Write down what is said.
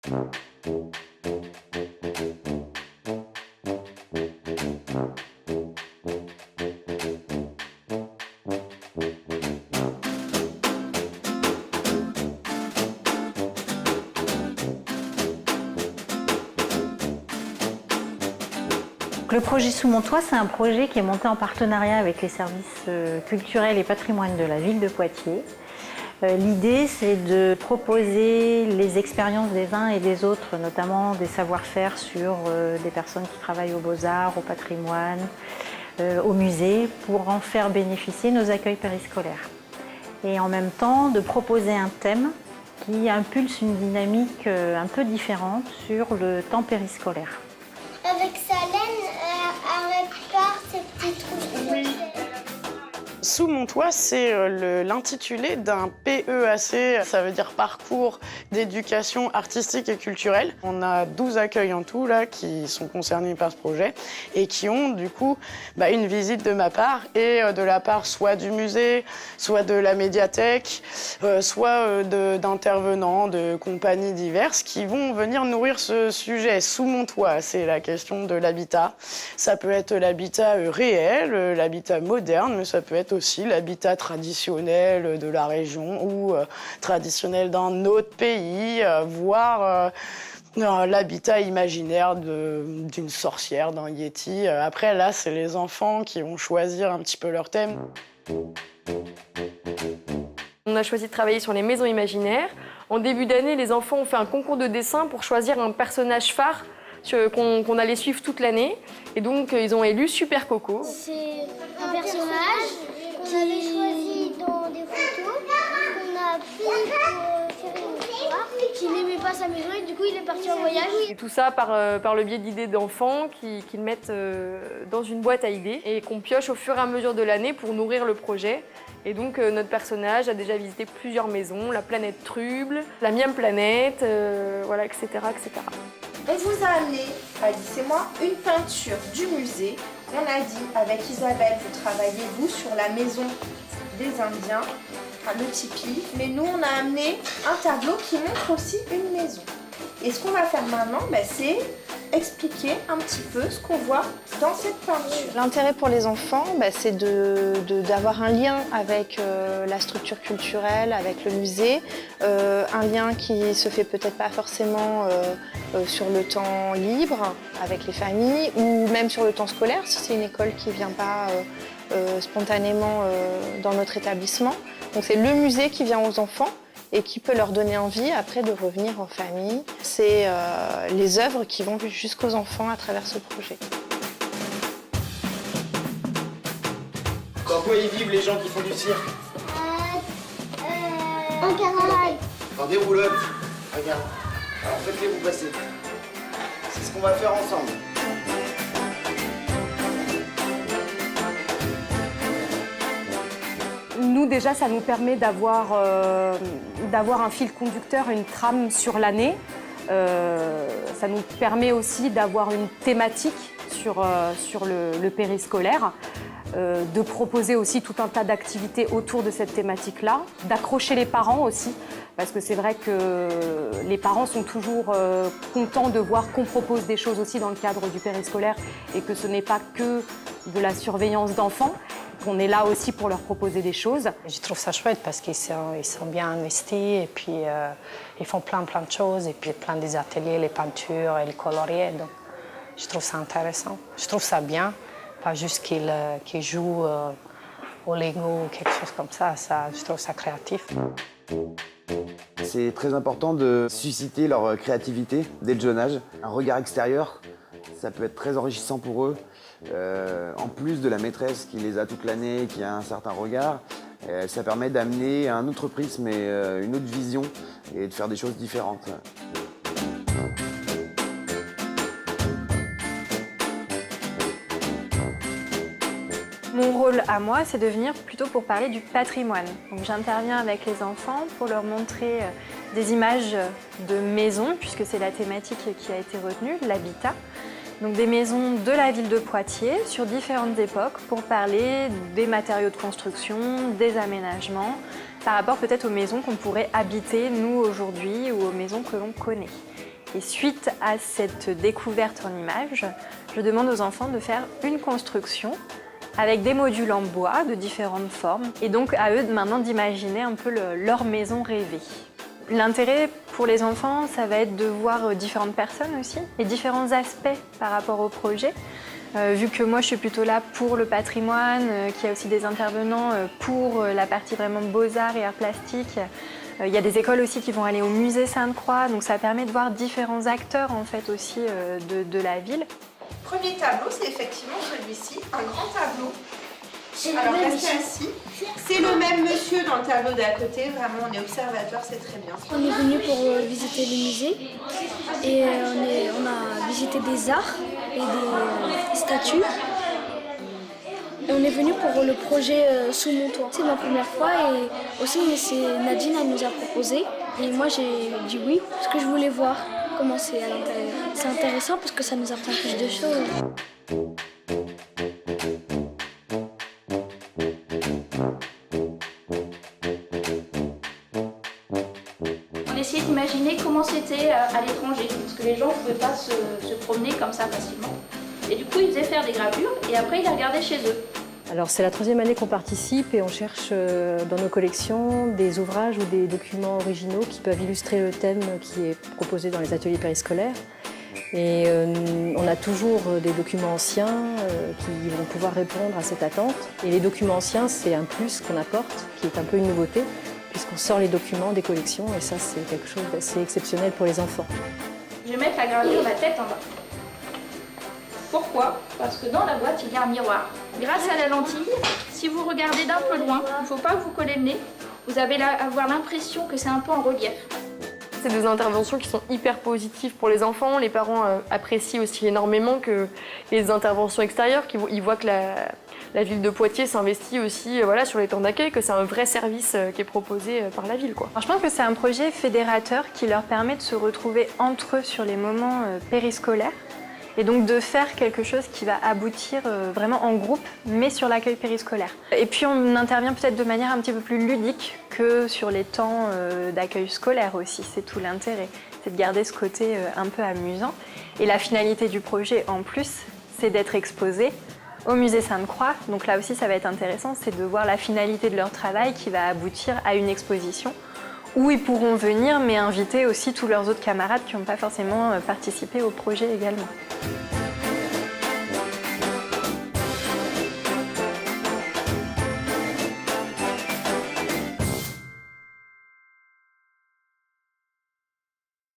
Le projet Sous mon toit, c'est un projet qui est monté en partenariat avec les services culturels et patrimoine de la ville de Poitiers. L'idée, c'est de proposer les expériences des uns et des autres, notamment des savoir-faire sur des personnes qui travaillent aux Beaux-Arts, au patrimoine, au musée, pour en faire bénéficier nos accueils périscolaires. Et en même temps, de proposer un thème qui impulse une dynamique un peu différente sur le temps périscolaire. Avec sa laine, elle répare ses petits trous. Sous mon toit, c'est l'intitulé d'un PEAC, ça veut dire parcours d'éducation artistique et culturelle. On a 12 accueils en tout là qui sont concernés par ce projet et qui ont du coup une visite de ma part et de la part soit du musée, soit de la médiathèque, soit d'intervenants, de compagnies diverses qui vont venir nourrir ce sujet. Sous mon toit, c'est la question de l'habitat. Ça peut être l'habitat réel, l'habitat moderne, mais ça peut être aussi l'habitat traditionnel de la région ou traditionnel d'un autre pays, voire l'habitat imaginaire d'une sorcière, d'un yéti. Après, là, c'est les enfants qui vont choisir un petit peu leur thème. On a choisi de travailler sur les maisons imaginaires. En début d'année, les enfants ont fait un concours de dessin pour choisir un personnage phare qu'on allait suivre toute l'année. Et donc, ils ont élu Super Coco. C'est un personnage qu'on avait choisi dans des photos, qu'on a pris pour faire une histoire, qu'il n'aimait pas sa maison et du coup il est parti en voyage. Et tout ça par le biais d'idées d'enfants qu'ils mettent dans une boîte à idées et qu'on pioche au fur et à mesure de l'année pour nourrir le projet. Et donc notre personnage a déjà visité plusieurs maisons, la planète Truble, la Miam Planète, voilà, etc., etc. On vous a amené, Alice et moi, une peinture du musée. On a dit avec Isabelle, vous travaillez vous sur la maison des Indiens, le tipi. Mais nous, on a amené un tableau qui montre aussi une maison. Et ce qu'on va faire maintenant, c'est expliquer un petit peu ce qu'on voit dans cette peinture. L'intérêt pour les enfants, c'est d'avoir un lien avec la structure culturelle, avec le musée, un lien qui se fait peut-être pas forcément sur le temps libre avec les familles ou même sur le temps scolaire si c'est une école qui ne vient pas spontanément dans notre établissement. Donc c'est le musée qui vient aux enfants et qui peut leur donner envie après de revenir en famille. C'est les œuvres qui vont jusqu'aux enfants à travers ce projet. Dans quoi ils vivent les gens qui font du cirque? En carnaval. Dans des roulottes. Regarde. Alors faites-les vous passer. C'est ce qu'on va faire ensemble. Nous, déjà, ça nous permet d'avoir un fil conducteur, une trame sur l'année. Ça nous permet aussi d'avoir une thématique sur le périscolaire, de proposer aussi tout un tas d'activités autour de cette thématique-là, d'accrocher les parents aussi, parce que c'est vrai que les parents sont toujours contents de voir qu'on propose des choses aussi dans le cadre du périscolaire et que ce n'est pas que de la surveillance d'enfants. On est là aussi pour leur proposer des choses. Je trouve ça chouette parce qu'ils sont bien investis et puis ils font plein de choses et puis plein des ateliers, les peintures et les coloriers. Donc je trouve ça intéressant. Je trouve ça bien, pas juste qu'ils jouent au Lego ou quelque chose comme ça. Je trouve ça créatif. C'est très important de susciter leur créativité dès le jeune âge. Un regard extérieur, ça peut être très enrichissant pour eux. En plus de la maîtresse qui les a toute l'année, qui a un certain regard, ça permet d'amener un autre prisme et une autre vision et de faire des choses différentes. Mon rôle à moi, c'est de venir plutôt pour parler du patrimoine. Donc j'interviens avec les enfants pour leur montrer des images de maisons, puisque c'est la thématique qui a été retenue, l'habitat. Donc des maisons de la ville de Poitiers sur différentes époques pour parler des matériaux de construction, des aménagements, par rapport peut-être aux maisons qu'on pourrait habiter nous aujourd'hui ou aux maisons que l'on connaît. Et suite à cette découverte en images, je demande aux enfants de faire une construction avec des modules en bois de différentes formes. Et donc à eux maintenant d'imaginer un peu leur maison rêvée. L'intérêt pour les enfants, ça va être de voir différentes personnes aussi et différents aspects par rapport au projet. Vu que moi je suis plutôt là pour le patrimoine, qu'il y a aussi des intervenants pour la partie vraiment beaux-arts et arts plastiques. Il y a des écoles aussi qui vont aller au musée Sainte-Croix, donc ça permet de voir différents acteurs en fait aussi de la ville. Premier tableau, c'est effectivement celui-ci, un grand tableau. C'est Alors le même restez assis. C'est le même monsieur dans le tableau d'à côté, vraiment on est observateur, c'est très bien. On est venu pour visiter le musée et on a visité des arts et des statues. Et on est venu pour le projet Sous mon toit. C'est ma première fois et aussi Nadine elle nous a proposé. Et moi j'ai dit oui parce que je voulais voir comment c'est à l'intérieur. C'est intéressant parce que ça nous apprend plus de choses. On essayait d'imaginer comment c'était à l'étranger, parce que les gens ne pouvaient pas se promener comme ça facilement. Et du coup, ils faisaient faire des gravures et après, ils les regardaient chez eux. Alors c'est la 3e année qu'on participe et on cherche dans nos collections des ouvrages ou des documents originaux qui peuvent illustrer le thème qui est proposé dans les ateliers périscolaires. Et on a toujours des documents anciens qui vont pouvoir répondre à cette attente. Et les documents anciens, c'est un plus qu'on apporte, qui est un peu une nouveauté, puisqu'on sort les documents des collections et ça c'est quelque chose d'assez exceptionnel pour les enfants. Je vais mettre la gravure la tête en bas. Pourquoi? Parce que dans la boîte, il y a un miroir. Grâce à la lentille, si vous regardez d'un peu loin, il ne faut pas vous coller le nez, vous allez avoir l'impression que c'est un peu en relief. C'est des interventions qui sont hyper positives pour les enfants. Les parents apprécient aussi énormément que les interventions extérieures, ils voient que la ville de Poitiers s'investit aussi sur les temps d'accueil, que c'est un vrai service qui est proposé par la ville, quoi. Alors, je pense que c'est un projet fédérateur qui leur permet de se retrouver entre eux sur les moments périscolaires et donc de faire quelque chose qui va aboutir vraiment en groupe, mais sur l'accueil périscolaire. Et puis on intervient peut-être de manière un petit peu plus ludique que sur les temps d'accueil scolaire aussi, c'est tout l'intérêt, c'est de garder ce côté un peu amusant. Et la finalité du projet en plus, c'est d'être exposé au musée Sainte-Croix, donc là aussi ça va être intéressant, c'est de voir la finalité de leur travail qui va aboutir à une exposition où ils pourront venir, mais inviter aussi tous leurs autres camarades qui n'ont pas forcément participé au projet également.